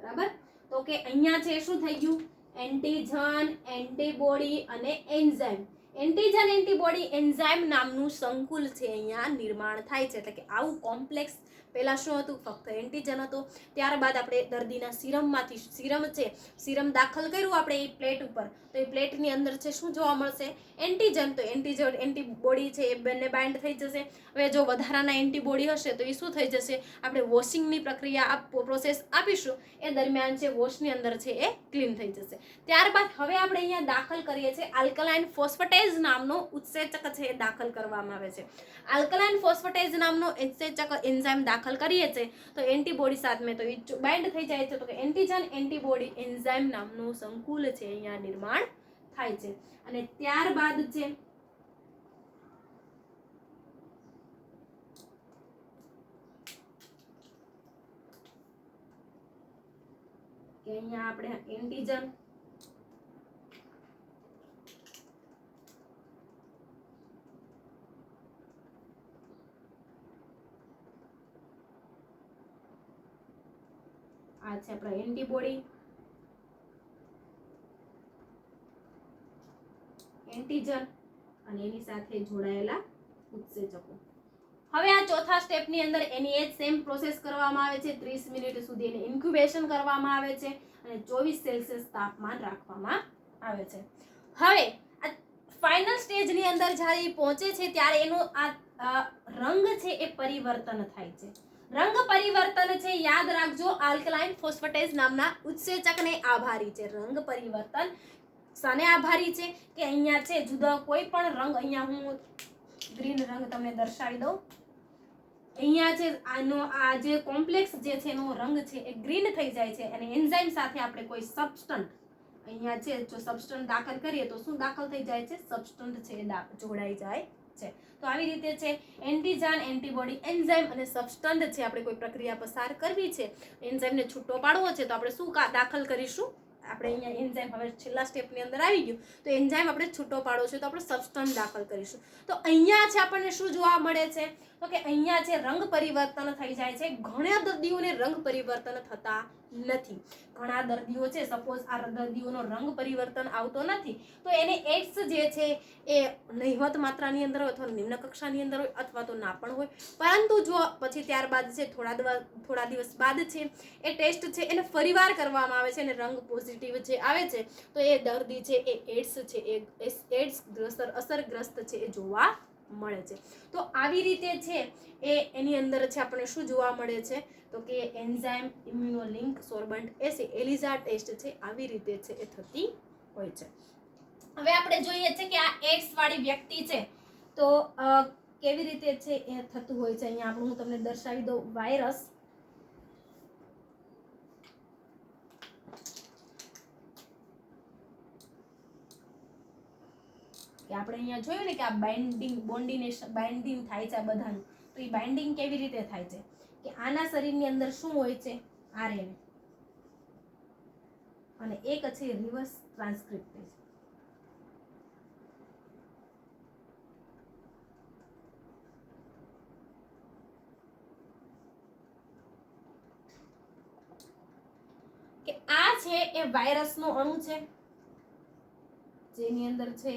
બરાબર. તો કે અહીંયા છે શું થઈ ગયું એન્ટીજન એન્ટીબોડી અને એન્ઝાઇમ. એન્ટીજન એન્ટીબોડી એન્ઝાઇમ નામનું સંકુલ છે અહીંયા નિર્માણ થાય છે. એટલે કે આવું કોમ્પ્લેક્સ પહેલા શું હતું ફક્ત એન્ટીજન હતો. ત્યારબાદ આપણે દર્દીના સીરમમાંથી સીરમ દાખલ કર્યું આપણે એ પ્લેટ ઉપર, તો એ પ્લેટની અંદર છે શું જોવા મળશે એન્ટીજન. તો એન્ટીજન એન્ટીબોડી છે એ બંને બાઇન્ડ થઈ જશે. હવે જો વધારાના એન્ટીબોડી હશે તો એ શું થઈ જશે આપણે વોશિંગની પ્રક્રિયા પ્રોસેસ આપીશું એ દરમિયાન છે વોશની અંદર છે એ ક્લીન થઈ જશે. ત્યારબાદ હવે આપણે અહીંયા દાખલ કરીએ છીએ આલ્કલાઇન ફોસ્ફેટેઝ નામનો ઉત્સેચક છે એ દાખલ કરવામાં આવે છે. આલ્કલાઇન ફોસ્ફેટેઝ નામનો ઉત્સેચક એન્ઝાઇમ દાખલ કરીએ છીએ તો એન્ટીબોડી સાથે તો એ બાઇન્ડ થઈ જાય છે. તો કે એન્ટીજન એન્ટીબોડી એન્ઝાઇમ નામનું સંકુલ છે અહીંયા નિર્માણ થાય છે. અને ત્યારબાદ છે કે અહીંયા આપણે એન્ટીજન આ છે આપણા એન્ટીબોડી, એન્ટીજન અને એની સાથે જોડાયેલા ઉત્સેચકો. હવે આ ચોથા સ્ટેપની અંદર એની એ જ સેમ પ્રોસેસ કરવામાં આવે છે. 30 મિનિટ સુધી એને ઇન્ક્યુબેશન કરવામાં આવે છે અને 24 સેલ્સિયસ તાપમાન રાખવામાં આવે છે. હવે આ ફાઇનલ સ્ટેજની અંદર જ્યારે પહોંચે છે ત્યારે એનો આ રંગ છે એ પરિવર્તન થાય છે. રંગ પરિવર્તન છે, યાદ રાખજો, આલ્કલાઇન ફોસ્ફેટેઝ નામના ઉત્સેચકને આભારી છે. રંગ પરિવર્તન શાને આભારી છે કે અહીંયા છે જુદા કોઈ પણ રંગ, અહીંયા હું ગ્રીન રંગ તમને દર્શાવી દઉં. અહીંયા છે આનો આ જે કોમ્પ્લેક્સ જે છે એનો રંગ છે એ ગ્રીન થઈ જાય છે અને એન્ઝાઇમ સાથે આપણે કોઈ સબસ્ટન્ટ અહીંયા છે જો સબસ્ટન્ટ દાખલ કરીએ તો શું દાખલ થઈ જાય છે? સબસ્ટન્ટ છે એ જોડાઈ જાય છે. તો આવી રીતે છે એન્ટીજન, એન્ટીબોડી, એન્ઝાઇમ અને સબસ્ટન્ટ છે આપણે કોઈ પ્રક્રિયા પસાર કરવી છે, એન્ઝાઇમને છૂટો પાડવો છે તો આપણે શું દાખલ કરીશું? આપણે અહીંયા એન્ઝાઇમ હવે છેલ્લા સ્ટેપની અંદર આવી ગયું તો એન્ઝાઇમ આપણે છૂટો પાડવો છે તો આપણે સબસ્ટન્ટ દાખલ કરીશું. તો અહીંયા છે આપણને શું જોવા મળે છે? તો કે અહીંયા છે રંગ પરિવર્તન થઈ જાય છે. ઘણા દર્દીઓને રંગ પરિવર્તન થતા નથી. ઘણા દર્દીઓ છે સપોઝ આ દર્દીઓનો રંગ પરિવર્તન આવતો નથી તો એને એડ્સ જે છે એ નહિવત માત્રાની અંદર હોય અથવા નિમ્ન કક્ષાની અંદર હોય અથવા તો ના પણ હોય, પરંતુ જો પછી ત્યારબાદ છે થોડા દિવસ બાદ છે એ ટેસ્ટ છે એને ફરીવાર કરવામાં આવે છે અને રંગ પોઝિટિવ જે આવે છે તો એ દર્દી છે એ એડ્સ છે એ એડ્સ અસરગ્રસ્ત છે એ જોવા મળે છે. તો આવી રીતે છે એની અંદર છે આપણને શું જોવા મળે છે? તો કે એન્ઝાઇમ, ઇમ્યુનોલિંક, સોર્બન્ટ એસિડ, એલિઝા ટેસ્ટ છે આવી રીતે છે એ થતી હોય છે. હવે આપણે જોઈએ છે કે આ એડ્સ વાળી વ્યક્તિ છે તો કેવી રીતે છે એ થતું હોય છે. અહીંયા હું તમને દર્શાવી દઉં વાયરસ. કે આપણે અહીંયા જોયું ને કે આ બાઇન્ડિંગ થાય છે આ બધાનું. તો એ બાઇન્ડિંગ કેવી રીતે થાય છે કે આના શરીરની અંદર શું હોય છે? આરએનએ અને એક છે રિવર્સ ટ્રાન્સક્રિપ્ટેઝ. કે આ છે એ વાયરસનો અણુ છે જેની અંદર છે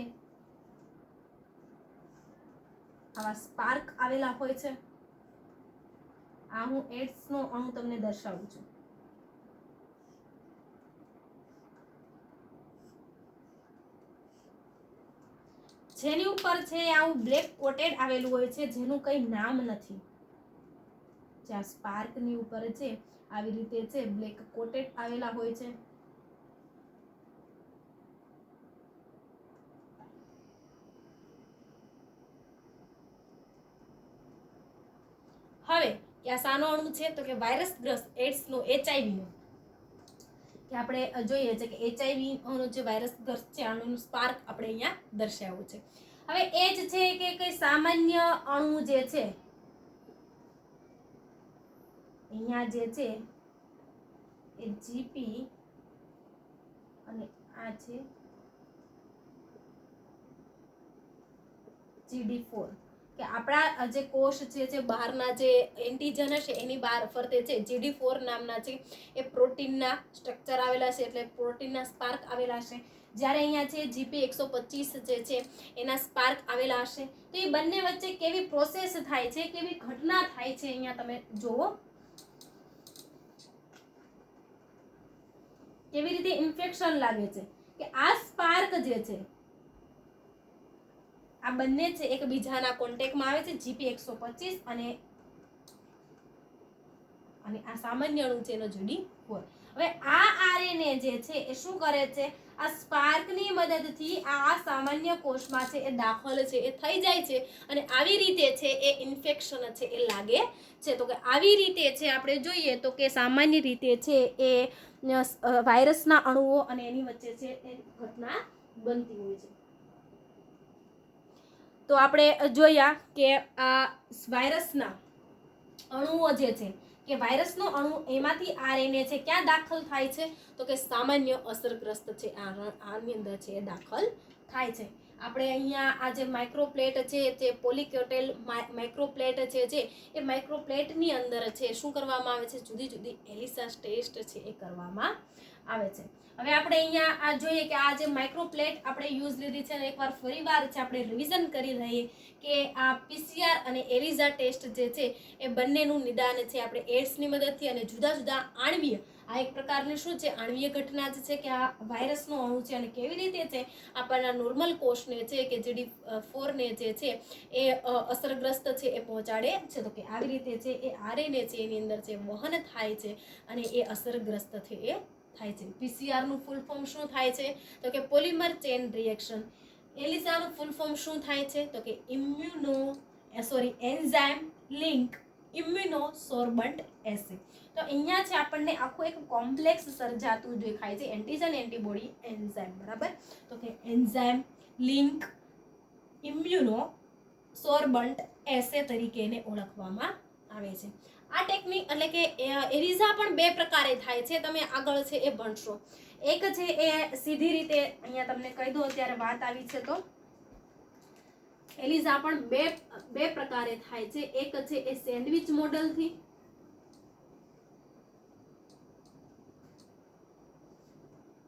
આવા સ્પાર્ક આવેલા હોય છે. આ હું એડ્સ નો અણુ તમને દર્શાવું છું. જેની ઉપર છે આવું બ્લેક કોટેડ આવેલું હોય છે જેનું કઈ નામ નથી. જ્યાં સ્પાર્ક ની ઉપર છે આવી રીતે છે બ્લેક કોટેડ આવેલા હોય છે. હવે આ શાનો અણુ છે? તો કે વાયરસ ગ્રસ્ત એડ્સ નો HIV નો કે આપણે જોઈએ છે કે HIV અણુ જે વાયરસ ગ્રસ્ત છે આનું સ્પાર્ક આપણે અહીંયા દર્શાવ્યું છે. હવે એ જ છે કે કઈ સામાન્ય અણુ જે છે અહીંયા જે છે એ GP અને આ છે GD4 કે આપણા જે કોષ છે બહારના જે એન્ટીજન હશે એની બહાર ફરતે છે GD4 નામના છે એ પ્રોટીનના સ્ટ્રક્ચર આવેલા છે એટલે પ્રોટીનના સ્પાર્ક આવેલા છે. જ્યારે અહીંયા છે GP125 જે છે એના સ્પાર્ક આવેલા હશે. તો એ બંને વચ્ચે કેવી પ્રોસેસ થાય છે, કેવી ઘટના થાય છે અહીંયા તમે જુઓ. કેવી રીતે ઇન્ફેક્શન લાગે છે કે આ સ્પાર્ક જે છે આ બંને છે એકબીજાના કોન્ટેક્ટમાં આવે છે GP125 અને આ સામાન્ય અણુ છે એનો GD4. હવે આ આરએનએ જે છે એ શું કરે છે? આ સ્પાર્કની મદદથી આ સામાન્ય કોષમાં છે એ દાખલ છે એ થઈ જાય છે અને આવી રીતે છે એ ઇન્ફેક્શન છે એ લાગે છે. તો કે આવી રીતે છે આપણે જોઈએ તો કે સામાન્ય રીતે છે એ વાયરસના અણુઓ અને એની વચ્ચે છે એ ઘટના બનતી હોય છે. તો આપણે જોયા કે આ વાયરસના અણુઓ જે છે કે વાયરસનો અણુ એમાંથી આરએનએ છે ક્યાં દાખલ થાય છે તો કે સામાન્ય અસરગ્રસ્ત છે આની અંદર છે એ દાખલ થાય છે. આપણે અહીંયા આ જે માઇક્રોપ્લેટ છે જે પોલિક્યોટેલ માઇક્રોપ્લેટ છે એ માઇક્રોપ્લેટની અંદર છે શું કરવામાં આવે છે જુદી જુદી એલિસા ટેસ્ટ છે એ કરવામાં આવે છે. હવે આપણે અહીંયા આ જોઈએ કે આ જે માઇક્રોપ્લેટ આપણે યુઝ લીધી છે અને એકવાર ફરીવાર છે આપણે રિવિઝન કરી લઈએ કે આ પીસીઆર અને એલિઝા ટેસ્ટ જે છે એ બંનેનું નિદાન છે આપણે એડ્સની મદદથી અને જુદા જુદા આણ્વીય આ એક પ્રકારની શું છે આણ્વીય ઘટના જ છે કે આ વાયરસનો અણુ છે અને કેવી રીતે છે આપણના નોર્મલ કોષને છે કે GD4 ને જે છે એ અસરગ્રસ્ત છે એ પહોંચાડે છે. તો કે આવી રીતે છે એ આરએનએ છે એની અંદર છે વહન થાય છે અને એ અસરગ્રસ્ત છે એ થાય છે. પીસીઆર નું ફૂલ ફોર્મ શું થાય છે તો કે પોલિમર ચેન રિએક્શન. એલિઝા નું ફૂલ ફોર્મ શું થાય છે તો કે એન્ઝાઇમ લિંક ઇમ્યુનોસોર્બન્ટ એસિડ. તો અહીંયા છે આપણને આખું એક કોમ્પ્લેક્સ સર્જાતું દેખાય છે એન્ટીજન એન્ટીબોડી એન્ઝાઇમ બરાબર. તો કે એન્ઝાઇમ લિંક ઇમ્યુનોસોર્બન્ટ એસે તરીકે એને ઓળખવામાં આવે છે. આ ટેકનિક એટલે કે એલિઝા પણ બે પ્રકારે થાય છે તમે આગળ છે એ ભણશો. એક છે એ સીધી રીતે અહીંયા તમને કહી દો અત્યારે વાત આવી છે તો એલિઝા પણ બે પ્રકારે થાય છે. એક છે એ સેન્ડવિચ મોડલથી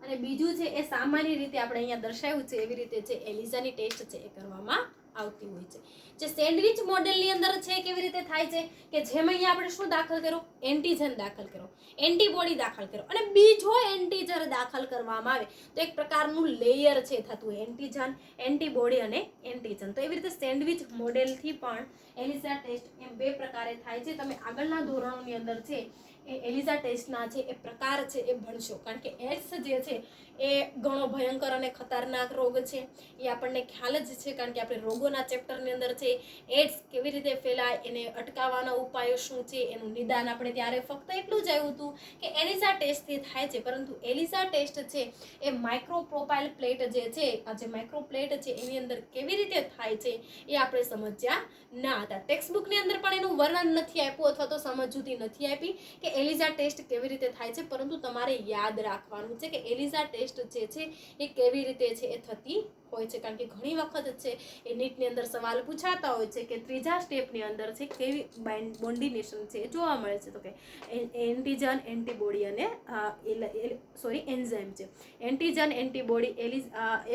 અને બીજું છે એ સામાન્ય રીતે આપણે અહીંયા દર્શાવ્યું છે એવી રીતે છે એલિઝાની ટેસ્ટ છે એ કરવામાં આવતી હોય છે. જે સેન્ડવિચ મોડેલની અંદર છે કેવી રીતે થાય છે કે જેમ અહીંયા આપણે શું દાખલ કર્યો એન્ટીજન દાખલ કર્યો એન્ટીબોડી દાખલ કર્યો અને બીજો એન્ટીજન દાખલ કરવામાં આવે તો એક પ્રકારનું લેયર છે થતું એન્ટીજન એન્ટીબોડી અને એન્ટીજન. તો એવી રીતે સેન્ડવિચ મોડેલથી પણ એલિઝા ટેસ્ટ એમ બે પ્રકારે થાય છે. તમે આગળના ધોરણોની અંદર છે એ એલિઝા ટેસ્ટના છે એ પ્રકાર છે એ ભણશો કારણ કે એડ્સ જે છે એ ઘણો ભયંકર અને ખતરનાક રોગ છે એ આપણને ખ્યાલ જ છે કારણ કે આપણે રોગોના ચેપ્ટરની અંદર છે એડ્સ કેવી રીતે ફેલાય એને અટકાવવાના ઉપાયો શું છે એનું નિદાન આપણે ત્યારે ફક્ત એટલું જ આવ્યું હતું કે એલિઝા ટેસ્ટથી થાય છે. પરંતુ એલિઝા ટેસ્ટ છે એ માઇક્રોપ્રોપાઇલ પ્લેટ જે છે આ જે માઇક્રોપ્લેટ છે એની અંદર કેવી રીતે થાય છે એ આપણે સમજ્યા ના હતા. ટેક્સ્ટબુકની અંદર પણ એનું વર્ણન નથી આપ્યું અથવા તો સમજૂતી નથી આપી કે એલિઝા ટેસ્ટ કેવી રીતે થાય છે. પરંતુ તમારે યાદ રાખવાનું છે કે એલિઝા ટેસ્ટ જે છે એ કેવી રીતે છે એ થતી હોય છે કારણ કે ઘણી વખત છે એ નીટની અંદર સવાલ પૂછાતા હોય છે કે ત્રીજા સ્ટેપની અંદર છે કેવી બોન્ડિનેશન છે એ જોવા મળે છે. તો કે એન્ટીજન એન્ટીબોડી અને એન્ઝાઇમ છે એન્ટીજન એન્ટીબોડી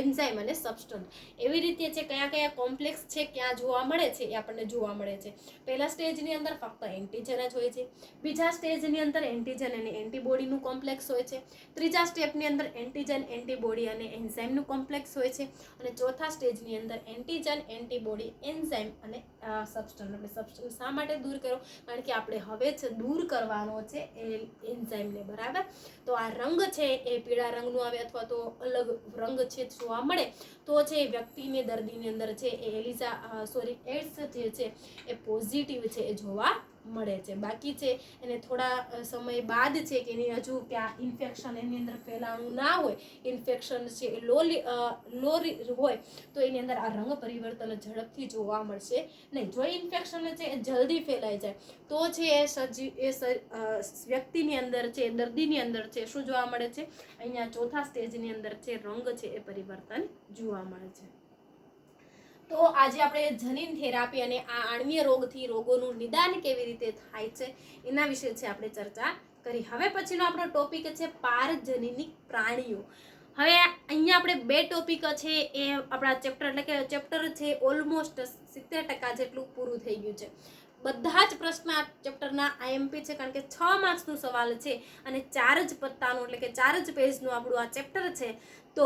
એન્ઝાઇમ અને સબસ્ટન્ટ એવી રીતે છે કયા કયા કોમ્પ્લેક્સ છે ક્યાં જોવા મળે છે એ આપણને જોવા મળે છે. પહેલા સ્ટેજની અંદર ફક્ત એન્ટીજન જ હોય છે. બીજા સ્ટેજની અંદર એન્ટીજન અને એન્ટીબોડીનું કોમ્પ્લેક્સ હોય છે. ત્રીજા સ્ટેપની અંદર એન્ટીજન એન્ટીબોડી અને એન્ઝાઇમનું કોમ્પ્લેક્સ હોય છે અને ચોથા સ્ટેજની અંદર એન્ટીજન એન્ટીબોડી એન્ઝાઇમ અને સબસ્ટન્ટ. આપણે સબસ્ટન્ટ શા માટે દૂર કર્યો કારણ કે આપણે હવે છે દૂર કરવાનો છે એ એન્ઝાઇમને બરાબર. તો આ રંગ છે એ પીળા રંગનું આવે અથવા તો અલગ રંગ છે જોવા મળે તો છે વ્યક્તિને દર્દીની અંદર છે એ એડ્સ જે છે એ પોઝિટિવ છે એ જોવા મળે છે. બાકી છે એને થોડા સમય બાદ છે કે એની હજુ કે આ ઇન્ફેક્શન એની અંદર ફેલાણું ના હોય ઇન્ફેક્શન છે એ લો હોય તો એની અંદર આ રંગ પરિવર્તન ઝડપથી જોવા મળશે નહીં. જો ઇન્ફેક્શન છે એ જલ્દી ફેલાઈ જાય તો છે એ વ્યક્તિની અંદર છે દર્દીની અંદર છે શું જોવા મળે છે અહીંયા ચોથા સ્ટેજની અંદર છે રંગ છે એ પરિવર્તન જોવા મળે છે. તો આજે આપણે જનીન થેરાપી અને આ આણ્વીય રોગથી રોગોનું નિદાન કેવી રીતે થાય છે એના વિશે છે આપણે ચર્ચા કરી. હવે પછીનો આપણો ટોપિક છે પારજનીનિક પ્રાણીઓ. હવે અહીંયા આપણે બે ટોપિક છે એ આપણા ચેપ્ટર એટલે કે ચેપ્ટર છે ઓલમોસ્ટ 70% જેટલું પૂરું થઈ ગયું છે. બધા જ પ્રશ્ન આ ચેપ્ટરના આઈએમપી છે કારણ કે 6 માર્ક્સનો સવાલ છે અને 4 જ પત્તાનું એટલે કે 4 જ પેજનું આપણું આ ચેપ્ટર છે. તો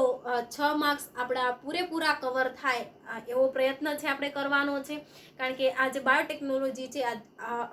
6 માર્ક્સ આપણા પૂરેપૂરા કવર થાય એવો પ્રયત્ન છે આપણે કરવાનો છે કારણ કે આ જે બાયોટેકનોલોજી છે આ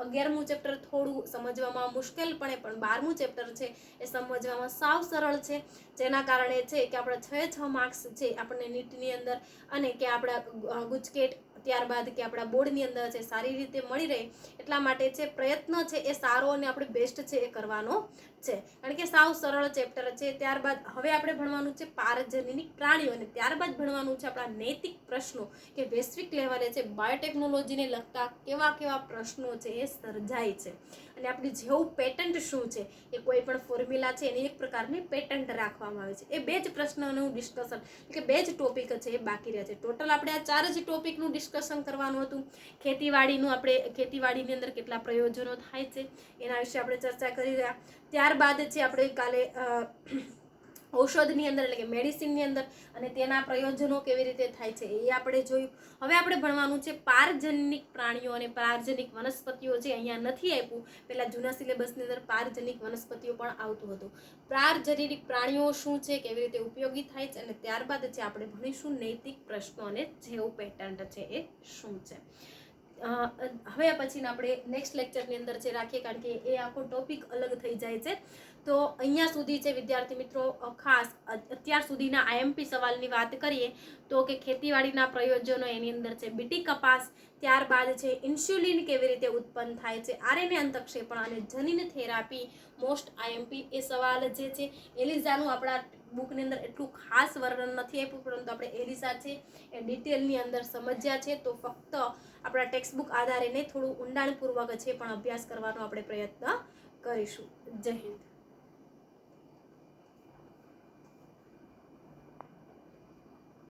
11મું ચેપ્ટર થોડું સમજવામાં મુશ્કેલ પડે પણ 12મું ચેપ્ટર છે એ સમજવામાં સાવ સરળ છે જેના કારણે છે કે આપણા 6 માર્ક્સ છે આપણને નીટની અંદર અને કે આપણા ગુજકેટ ત્યારબાદ કે આપણા બોર્ડની અંદર છે સારી રીતે મળી રહે એટલા માટે છે પ્રયત્ન છે એ સારો અને આપણે બેસ્ટ છે એ કરવાનો છે, કારણ કે સાવ સરળ ચેપ્ટર છે. ત્યારબાદ હવે આપણે ભણવાનું છે પારજનીનિક પ્રાણીઓ અને ત્યારબાદ ભણવાનું છે આપણા નૈતિક પ્રશ્નો કે વૈશ્વિક લેવલે છે બાયોટેકનોલોજીને લગતા કેવા કેવા પ્રશ્નો છે એ સર્જાય છે અને આપણી જેવું પેટન્ટ શું છે એ કોઈ પણ ફોર્મ્યુલા છે એની એક પ્રકારની પેટન્ટ રાખવામાં આવે છે. એ બે જ પ્રશ્નોનું ડિસ્કશન કે બે જ ટોપિક છે એ બાકી રહ્યા છે. ટોટલ આપણે આ 4 જ ટોપિકનું ડિસ્કશન કરવાનું હતું. ખેતીવાડીનું આપણે ખેતીવાડીની અંદર કેટલા પ્રયોજનો થાય છે એના વિશે આપણે ચર્ચા કરી રહ્યા. ત્યારબાદ છે આપણે કાલે ઔષધની અંદર એટલે કે મેડિસિનની અંદર અને તેના પ્રયોજનો કેવી રીતે થાય છે એ આપણે જોયું. હવે આપણે ભણવાનું છે પારજનનિક પ્રાણીઓ અને પારજનિક વનસ્પતિઓ છે. અહીંયા નથી આપ્યું, પહેલા જૂના સિલેબસની અંદર પારજનિક વનસ્પતિઓ પણ આવતું હતું. પારજનિક પ્રાણીઓ શું છે, કેવી રીતે ઉપયોગી થાય છે અને ત્યારબાદ છે આપણે ભણીશું નૈતિક પ્રશ્નો અને જેવું પેટન્ટ છે એ શું છે. હવે પછીના આપણે નેક્સ્ટ લેક્ચરની અંદર છે રાખીએ, કારણ કે એ આખો ટોપિક અલગ થઈ જાય છે. તો અહીંયા સુધી છે વિદ્યાર્થી મિત્રો, ખાસ અત્યાર સુધીના આઈએમપી સવાલની વાત કરીએ તો કે ખેતીવાડીના પ્રયોજનો એની અંદર છે બીટી કપાસ, ત્યારબાદ છે ઇન્સ્યુલિન કેવી રીતે ઉત્પન્ન થાય છે, આરએનએ અંતક્ષેપણ અને જનીન થેરાપી મોસ્ટ આઈએમપી એ સવાલ જે છે. એલિઝાનું આપણા બુકની અંદર એટલું ખાસ વર્ણન નથી આપ્યું, પરંતુ આપણે એલિઝા છે એ ડિટેલની અંદર સમજ્યા છે. તો ફક્ત આપણા ટેક્સ્ટ બુક આધારે નહીં, થોડું ઊંડાણપૂર્વક છે પણ અભ્યાસ કરવાનો આપણે પ્રયત્ન કરીશું. જય હિન્દ.